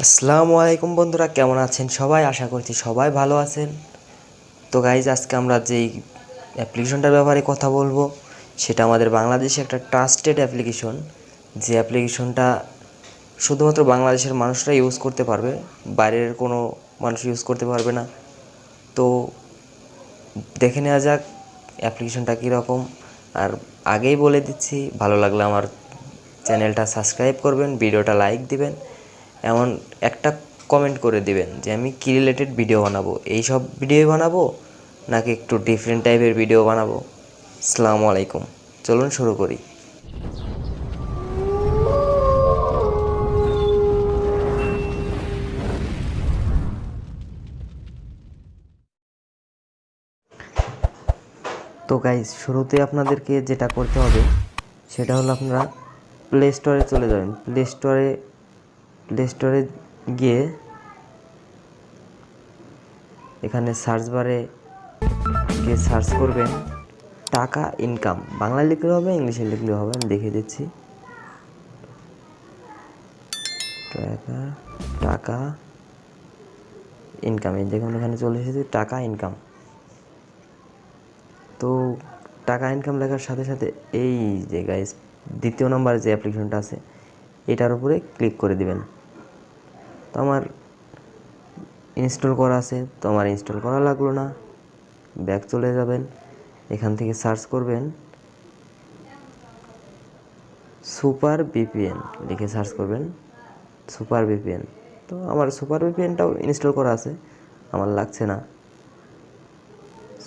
আসসালামু আলাইকুম বন্ধুরা, কেমন আছেন সবাই? আশা করছি সবাই ভালো আছেন। তো গাইজ, আজকে আমরা যেই অ্যাপ্লিকেশনটার ব্যাপারে কথা বলবো সেটা আমাদের বাংলাদেশে একটা ট্রাস্টেড অ্যাপ্লিকেশন। যে অ্যাপ্লিকেশনটা শুধুমাত্র বাংলাদেশের মানুষরা ইউজ করতে পারবে, বাইরের কোনো মানুষ ইউজ করতে পারবে না। তো দেখে নেওয়া যাক অ্যাপ্লিকেশনটা কীরকম। আর আগেই বলে দিচ্ছি, ভালো লাগলে আমার চ্যানেলটা সাবস্ক্রাইব করবেন, ভিডিওটা লাইক দিবেন, এমন একটা কমেন্ট করে দিবেন যে আমি কী রিলেটেড ভিডিও বানাবো, এই সব ভিডিও বানাবো নাকি একটু ডিফারেন্ট টাইপের ভিডিও বানাবো। আসসালামু আলাইকুম, চলুন শুরু করি। তো গাইস, শুরুতে আপনাদেরকে যেটা করতে হবে সেটা হলো আপনারা প্লে স্টোরে চলে যাবেন। প্লে স্টোরে গিয়ে এখানে সার্চ বারে গিয়ে সার্চ করবেন টাকা ইনকাম। বাংলায় লিখলেও হবে, ইংলিশে লিখলেও হবে, আমি দেখিয়ে দিচ্ছি। টাকা ইনকাম, এই দেখুন এখানে চলে এসেছে টাকা ইনকাম। তো টাকা ইনকাম লেখার সাথে সাথে এই যে গাইস, দ্বিতীয় নম্বর যে অ্যাপ্লিকেশনটা আছে এটার উপরে ক্লিক করে দিবেন। তো আমার ইনস্টল করা আছে, তো আমার ইনস্টল করা লাগলো না। ব্যাক চলে যাবেন, এখান থেকে সার্চ করবেন সুপার ভিপিএন লিখে সার্চ করবেন সুপার ভিপিএন। তো আমার সুপার ভিপিএনটাও ইনস্টল করা আছে, আমার লাগছে না।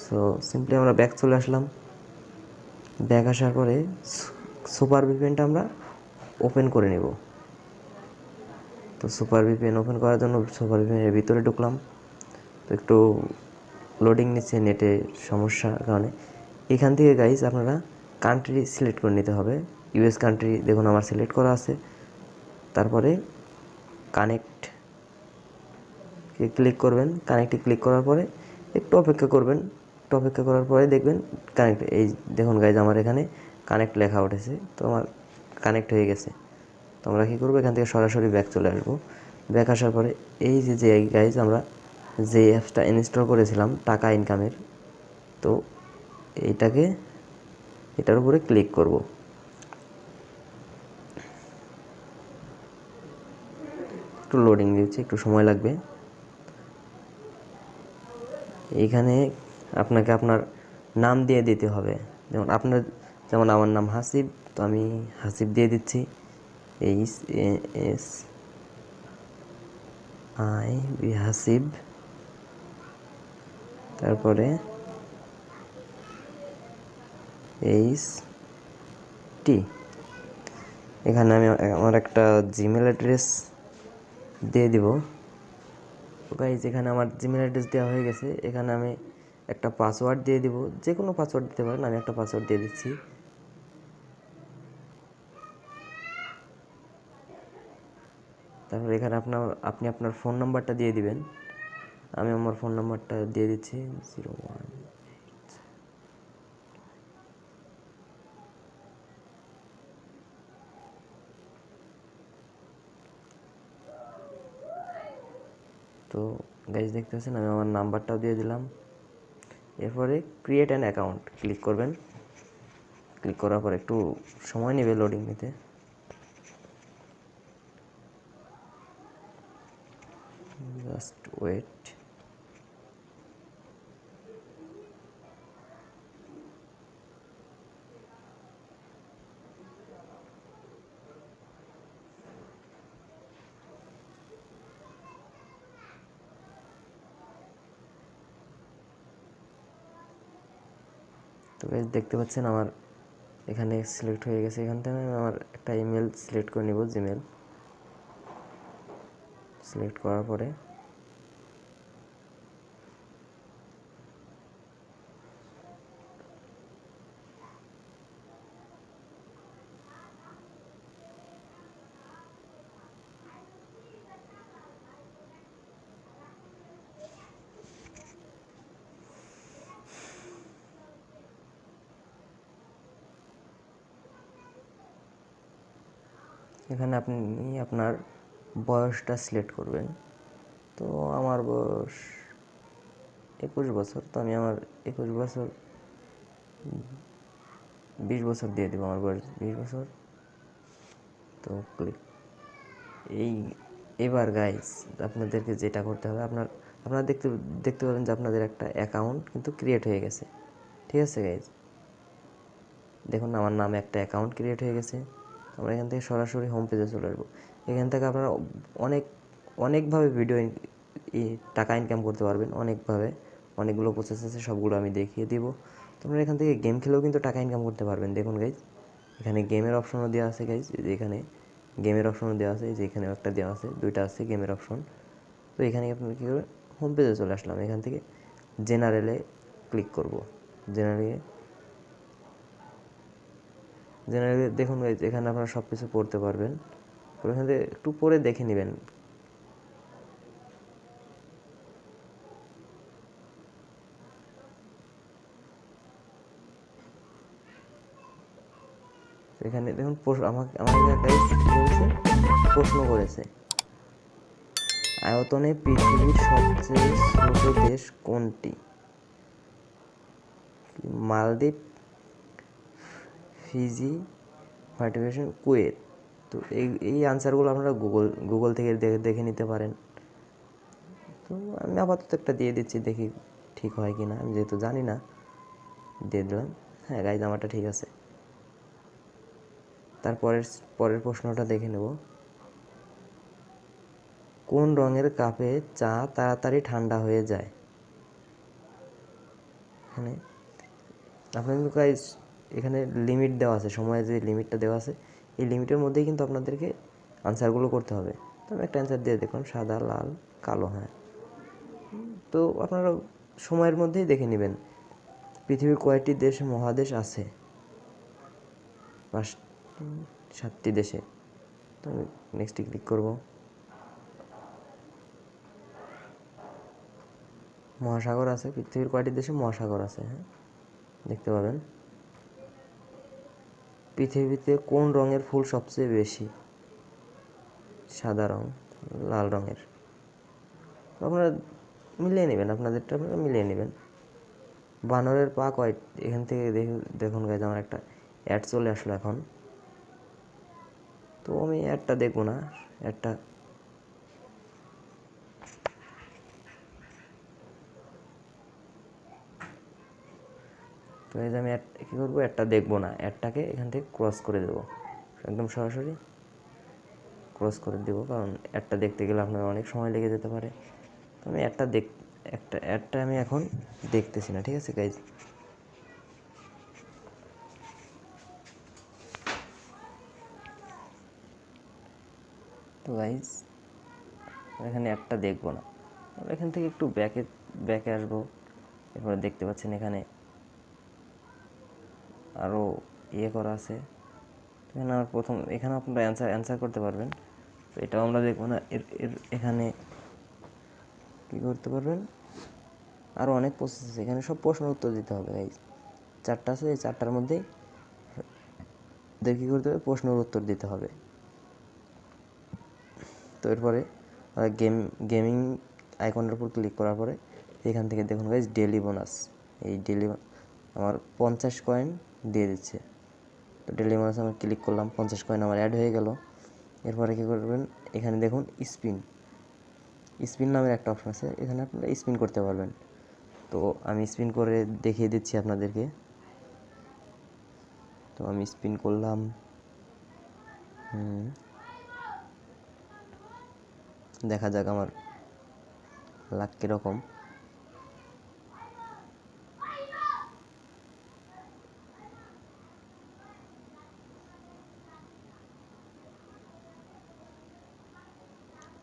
সো সিম্পলি আমরা ব্যাক চলে আসলাম। ব্যাক আসার পরে সুপার ভিপিএনটা আমরা ওপেন করে নেব। তো সুপার ভিপিএন ওপেন করার জন্য সুপার ভিপিএনের ভিতরে ঢুকলাম। তো একটু লোডিং নিচ্ছে, নেটে সমস্যার কারণে। এখান থেকে গাইজ আপনারা কান্ট্রি সিলেক্ট করে নিতে হবে। ইউএস কান্ট্রি দেখুন আমার সিলেক্ট করা আছে। তারপরে কানেক্ট ক্লিক করবেন। কানেক্টে ক্লিক করার পরে একটু অপেক্ষা করবেন। একটু অপেক্ষা করার পরে দেখবেন কানেক্ট, এই দেখুন গাইজ আমার এখানে কানেক্ট লেখা উঠেছে। তো আমার কানেক্ট হয়ে গেছে। তো আমরা কী করবো, এখান থেকে সরাসরি ব্যাক চলে আসবো। ব্যাক আসার পরে এই যে গাইজ আমরা যে অ্যাপসটা ইনস্টল করেছিলাম টাকা ইনকামের, তো এটার উপরে ক্লিক করব। একটু লোডিং দিচ্ছে, একটু সময় লাগবে। এইখানে আপনাকে আপনার নাম দিয়ে দিতে হবে। যেমন আমার নাম হাসিব, তো আমি হাসিব দিয়ে দিচ্ছি। HASIB, হাসিব। তারপরে HT। এখানে আমি আমার একটা জিমেল অ্যাড্রেস দিয়ে দিব। গাইজ, এখানে আমার জিমেল অ্যাড্রেস দেওয়া হয়ে গেছে। এখানে আমি একটা পাসওয়ার্ড দিয়ে দিব, যে কোনো পাসওয়ার্ড দিতে পারেন, আমি একটা পাসওয়ার্ড দিয়ে দিচ্ছি। তারপর এখানে আপনি আপনার ফোন নাম্বারটা দিয়ে দিবেন। আমি আমার ফোন নাম্বারটা দিয়ে দিচ্ছি 01। তো গাইজ দেখতে পাচ্ছেন আমি আমার নাম্বারটাও দিয়ে দিলাম। এরপরে ক্রিয়েট অ্যান অ্যাকাউন্ট ক্লিক করবেন। ক্লিক করার পর একটু সময় নেবে লোডিং নিতে। Just wait. তো গাইজ দেখতে পাচ্ছেন আমার এখানে সিলেক্ট হয়ে গেছে। এখান থেকে আমি আমার একটা ইমেল সিলেক্ট করে নেব, জিমেল। সিলেক্ট করার পরে এখানে আপনি আপনার বয়সটা সিলেক্ট করবেন। তো আমার বয়স 21 বছর, তো আমি আমার 21 বছর 20 বছর দিয়ে দেবো, আমার বয়স 20 বছর। তো ক্লিক। এবার গাইস আপনাদেরকে যেটা করতে হবে, আপনারা দেখতে পাবেন যে আপনাদের একটা অ্যাকাউন্ট কিন্তু ক্রিয়েট হয়ে গেছে। ঠিক আছে গাইস, দেখুন আমার নামে একটা অ্যাকাউন্ট ক্রিয়েট হয়ে গেছে। আমরা এখান থেকে সরাসরি হোম পেজে চলে আসবো। এখান থেকে আপনারা অনেকভাবে টাকা ইনকাম করতে পারবেন, অনেকগুলো প্রসেস আছে, সবগুলো আমি দেখিয়ে দিব। তোমরা এখান থেকে গেম খেলেও কিন্তু টাকা ইনকাম করতে পারবেন। দেখুন গাইজ, এখানে গেমের অপশনও দেওয়া আছে গাইজ, এখানে গেমের অপশনও দেওয়া আছে, যে এখানেও একটা দেওয়া আছে, দুইটা আছে গেমের অপশন। তো এখানে আপনার কী করবেন, হোম পেজে চলে আসলাম, এখান থেকে জেনারেলে ক্লিক করব। জেনারেলে দেখুন গাইজ, এখানে আপনারা সব কিছু পড়তে পারবেন। এখান থেকে একটু পরে দেখে নেবেন। এখানে দেখুন আমাকে একটা প্রশ্ন করেছে, আয়তনে পৃথিবীর সবচেয়ে ছোট দেশ কোনটি? মালদ্বীপ, ফিজি, ভাটিকান, কুয়েত। তো এই আনসারগুলো আপনারা গুগল থেকে দেখে নিতে পারেন। তো আমি আপাতত একটা দিয়ে দিচ্ছি, দেখি ঠিক হয় কি না, আমি যেহেতু জানি না দিয়ে দিলাম। হ্যাঁ গাইজ, আমারটা ঠিক আছে। পরের প্রশ্নটা দেখে নেব। কোন রঙের কাপে চা তাড়াতাড়ি ঠান্ডা হয়ে যায়? এখানে আপনার কিন্তু গাইজ এখানে লিমিট দেওয়া আছে, সময়ের যে লিমিটটা দেওয়া আছে, এই লিমিটের মধ্যেই কিন্তু আপনাদেরকে আনসারগুলো করতে হবে। তো আমি একটা অ্যান্সার দিয়ে দেখুন, সাদা, লাল, কালো। হ্যাঁ, তো আপনারা সময়ের মধ্যেই দেখে নেবেন। পৃথিবীর কয়টি দেশে মহাদেশ আছে? 7টি দেশে। তো আমি নেক্সটে ক্লিক করব। মহাসাগর আছে, পৃথিবীর কয়টি দেশে মহাসাগর আছে? হ্যাঁ, দেখতে পাবেন। পৃথিবীতে কোন রঙের ফুল সবচেয়ে বেশি? সাদা রং, লাল রঙের। আপনারা মিলিয়ে নেবেন, আপনাদেরটা আপনারা মিলিয়ে নেবেন। বানরের পা কয়? এখান থেকে দেখুন গাইজ, আমার একটা অ্যাড চলে আসলো এখন। তো আমি অ্যাডটা দেখবো না, অ্যাডটা তো এই যে আমি কী করবো, অ্যাডটা দেখবো না, অ্যাডটাকে এখান থেকে ক্রস করে দেবো, একদম সরাসরি ক্রস করে দেবো, কারণ অ্যাডটা দেখতে গেলে আপনার অনেক সময় লেগে যেতে পারে। তো আমি অ্যাডটা আমি এখন দেখতেছি না। ঠিক আছে গাইজ, তো গাইজ এখানে অ্যাডটা দেখবো না, আমরা এখান থেকে একটু ব্যাকে আসবো। এরপরে দেখতে পাচ্ছেন এখানে আরও করা আছে। এখানে আমার এখানে আপনারা অ্যান্সার করতে পারবেন। তো এটাও আমরা দেখবো না, এখানে কী করতে পারবেন, আরও অনেক প্রসেস আছে, এখানে সব প্রশ্নের উত্তর দিতে হবে গাইজ। 4টা আছে, এই 4টার মধ্যেই কী করতে হবে, প্রশ্নের উত্তর দিতে হবে। তো এরপরে গেমিং আইকনের উপর ক্লিক করার পরে এখান থেকে দেখুন গাইজ, ডেলি বোনাস। এই আমার 50 কয়েন দিয়ে দিচ্ছে। তো ডেলি বোনাস আমি ক্লিক করলাম, 50 কয়েন আমার অ্যাড হয়ে গেল। এরপরে কী করবেন, এখানে দেখুন স্পিন নামের একটা অপশন আছে, এখানে আপনারা স্পিন করতে পারবেন। তো আমি স্পিন করে দেখিয়ে দিচ্ছি আপনাদেরকে। তো আমি স্পিন করলাম, দেখা যাক আমার লাক কীরকম।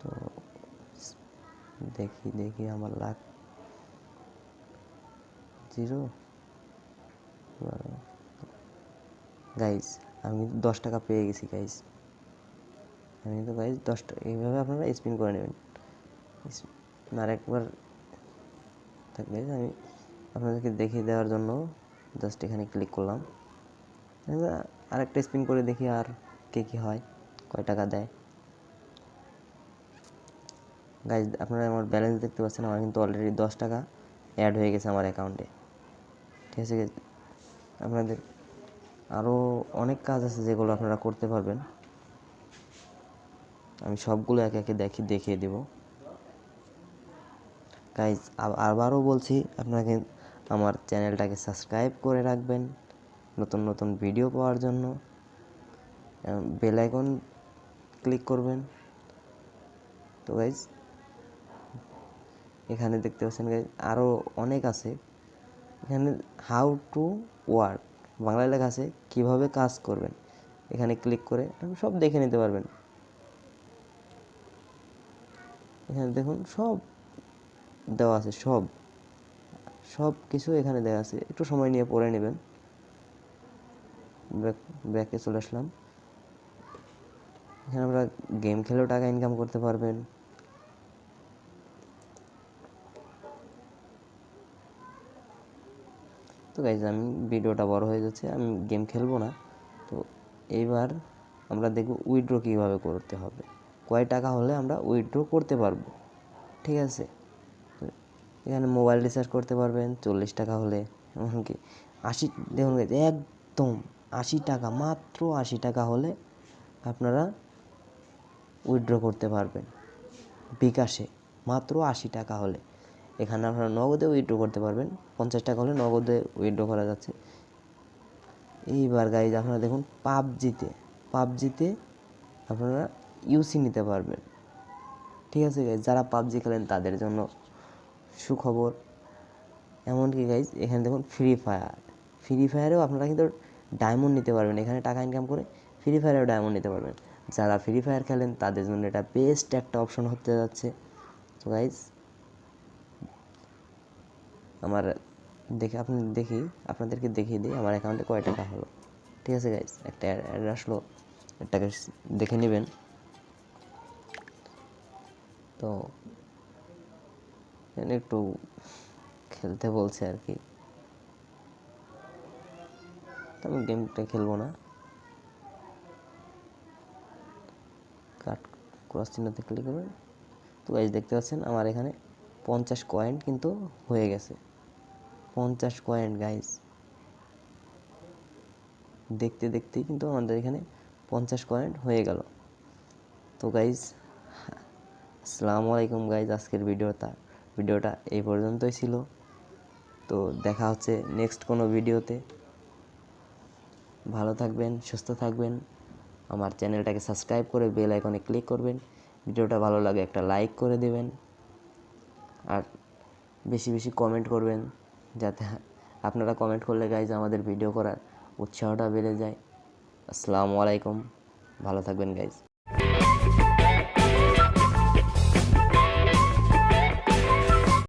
তো দেখি আমার লাক 0। গাইজ আমি কিন্তু 10 টাকা পেয়ে গেছি গাইজ, আমি কিন্তু গাইজ 10 টাকা। এইভাবে আপনারা স্পিন করে নেবেন। আরেকবার থাকবে, আমি আপনাদেরকে দেখিয়ে দেওয়ার জন্য জাস্ট এখানে ক্লিক করলাম। আরেকটা স্পিন করে দেখি আর কী হয়, কয় টাকা দেয়। গাইজ আপনারা আমার ব্যালেন্স দেখতে পাচ্ছেন, আমার কিন্তু অলরেডি 10 টাকা অ্যাড হয়ে গেছে আমার অ্যাকাউন্টে। ঠিক আছে গাইজ, আপনাদের আরও অনেক কাজ আছে যেগুলো আপনারা করতে পারবেন, আমি সবগুলো একে একে দেখিয়ে দেব। গাইজ আবারও বলছি, আপনাকে আমার চ্যানেলটাকে সাবস্ক্রাইব করে রাখবেন নতুন নতুন ভিডিও পাওয়ার জন্য, বেল আইকন ক্লিক করবেন। তো গাইজ এখানে দেখতে পাচ্ছেন গাইজ আরও অনেক আছে, এখানে হাউ টু ওয়ার্ক বাংলায় লেখা আছে কীভাবে কাজ করবেন, এখানে ক্লিক করে আপনি সব দেখে নিতে পারবেন। এখানে দেখুন সব দেওয়া আছে, সব কিছু এখানে দেওয়া আছে, একটু সময় নিয়ে পড়ে নেবেন। ব্যাকে চলে আসলাম, এখানে আমরা গেম খেলেও টাকা ইনকাম করতে পারবেন। তো গাইজ আমি ভিডিওটা বড় হয়ে যাচ্ছে, আমি গেম খেলবো না। তো এইবার আমরা দেখব উইথড্র কীভাবে করতে হবে, কয় টাকা হলে আমরা উইথড্র করতে পারবো। ঠিক আছে, এখানে মোবাইল রিচার্জ করতে পারবেন 40 টাকা হলে, এমনকি 80, দেখুন একদম 80 টাকা, মাত্র 80 টাকা হলে আপনারা উইথড্র করতে পারবেন বিকাশে, মাত্র 80 টাকা হলে। এখানে আপনারা নগদে উইথড্র করতে পারবেন, 50 টাকা হলে নগদে উইথড্র করা যাচ্ছে। এইবার গাইজ আপনারা দেখুন পাবজিতে আপনারা ইউসি নিতে পারবেন। ঠিক আছে গাইজ, যারা পাবজি খেলেন তাদের জন্য সুখবর। এমনকি গাইজ এখানে দেখুন ফ্রি ফায়ারেও আপনারা কিন্তু ডায়মন্ড নিতে পারবেন, এখানে টাকা ইনকাম করে ফ্রি ফায়ারেও ডায়মন্ড নিতে পারবেন। যারা ফ্রি ফায়ার খেলেন তাদের জন্য এটা বেস্ট একটা অপশন হতে যাচ্ছে। তো গাইজ আমার আপনাদেরকে দেখিয়ে দিই আমার অ্যাকাউন্টে কয় টাকা হলো। ঠিক আছে গাইজ, একটা অ্যাড আসলো, এটাকে দেখে নেবেন। তো এখানে একটু খেলতে বলছে আর কি, আমি গেমটা খেলবো না। কাট ক্রস চিহ্নতে ক্লিক করবেন। তো গাইজ দেখতে পাচ্ছেন আমার এখানে 50 কয়েন কিন্তু হয়ে গেছে, 50 কয়েন গাইজ, দেখতেই কিন্তু আমাদের এখানে 50 কয়েন হয়ে গেল। তো গাইজ আসসালামু আলাইকুম গাইজ, আজকের ভিডিওটা এই পর্যন্তই ছিল। তো দেখা হচ্ছে নেক্সট কোনো ভিডিওতে। ভালো থাকবেন, সুস্থ থাকবেন, আমার চ্যানেলটাকে সাবস্ক্রাইব করে বেল আইকনে ক্লিক করবেন। ভিডিওটা ভালো লাগে একটা লাইক করে দেবেন, আর বেশি বেশি কমেন্ট করবেন, যাতে আপনারা কমেন্ট করলে গাইজ আমাদের ভিডিও করার উৎসাহটা বেড়ে যায়। আসসালামু আলাইকুম, ভালো থাকবেন গাইজ।